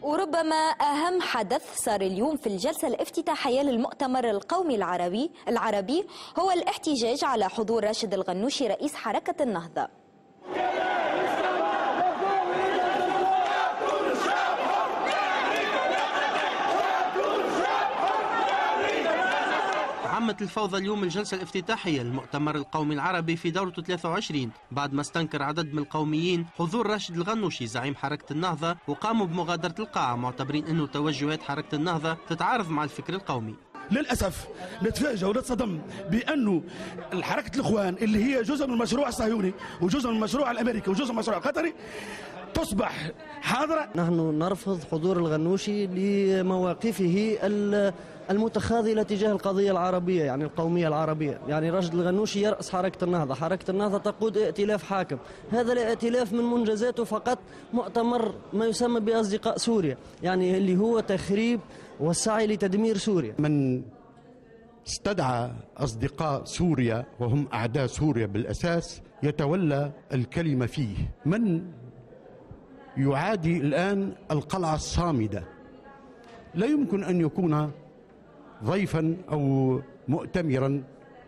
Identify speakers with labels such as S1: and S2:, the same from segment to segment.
S1: وربما أهم حدث صار اليوم في الجلسة الافتتاحية للمؤتمر القومي العربي هو الاحتجاج على حضور راشد الغنوشي رئيس حركة النهضة.
S2: عمت الفوضى اليوم الجلسة الافتتاحية للمؤتمر القومي العربي في دورته 23 بعد ما استنكر عدد من القوميين حضور راشد الغنوشي زعيم حركة النهضة، وقاموا بمغادرة القاعة معتبرين أنه توجهات حركة النهضة تتعارض مع الفكر القومي.
S3: للأسف نتفاجأ ونتصدم بأنه حركة الإخوان اللي هي جزء من المشروع الصهيوني وجزء من المشروع الأمريكي وجزء من المشروع القطري تصبح حاضرة.
S4: نحن نرفض حضور الغنوشي لمواقفه المتخاذلة تجاه القضية العربية، يعني القومية العربية. يعني راشد الغنوشي يرأس حركة النهضة، حركة النهضة تقود ائتلاف حاكم، هذا الائتلاف من منجزاته فقط مؤتمر ما يسمى بأصدقاء سوريا، يعني اللي هو تخريب والسعي لتدمير سوريا.
S5: من استدعى أصدقاء سوريا وهم أعداء سوريا بالأساس يتولى الكلمة فيه. من يعادي الآن القلعة الصامدة لا يمكن أن يكون ضيفا أو مؤتمرا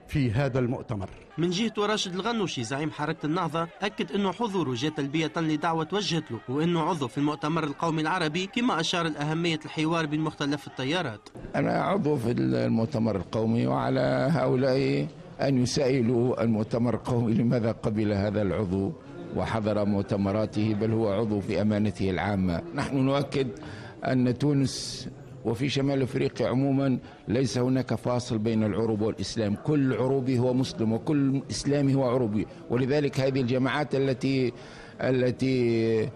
S5: في هذا المؤتمر.
S2: من جهة راشد الغنوشي زعيم حركة النهضة أكد أنه حضوره جاء تلبية لدعوة توجهت له، وأنه عضو في المؤتمر القومي العربي، كما أشار لأهمية الحوار بين مختلف التيارات.
S6: أنا عضو في المؤتمر القومي، وعلى هؤلاء أن يسائلوا المؤتمر القومي لماذا قبل هذا العضو وحضر مؤتمراته، بل هو عضو في أمانته العامة. نحن نؤكد أن تونس وفي شمال أفريقيا عموما ليس هناك فاصل بين العروبة والإسلام، كل عروبي هو مسلم وكل إسلامي هو عروبي، ولذلك هذه الجماعات التي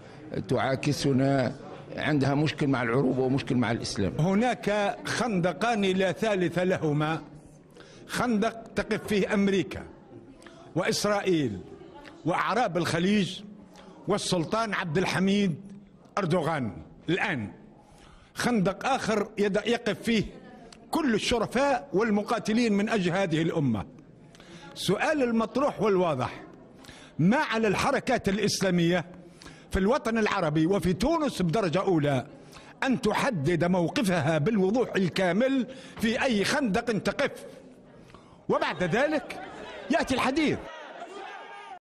S6: تعاكسنا عندها مشكل مع العروبة ومشكل مع الإسلام.
S7: هناك خندقان لا ثالث لهما، خندق تقف فيه أمريكا وإسرائيل وأعراب الخليج والسلطان عبد الحميد أردوغان الآن، خندق آخر يقف فيه كل الشرفاء والمقاتلين من أجل هذه الأمة. سؤال المطروح والواضح: ما على الحركات الإسلامية في الوطن العربي وفي تونس بدرجة أولى أن تحدد موقفها بالوضوح الكامل في أي خندق تقف، وبعد ذلك يأتي الحديث.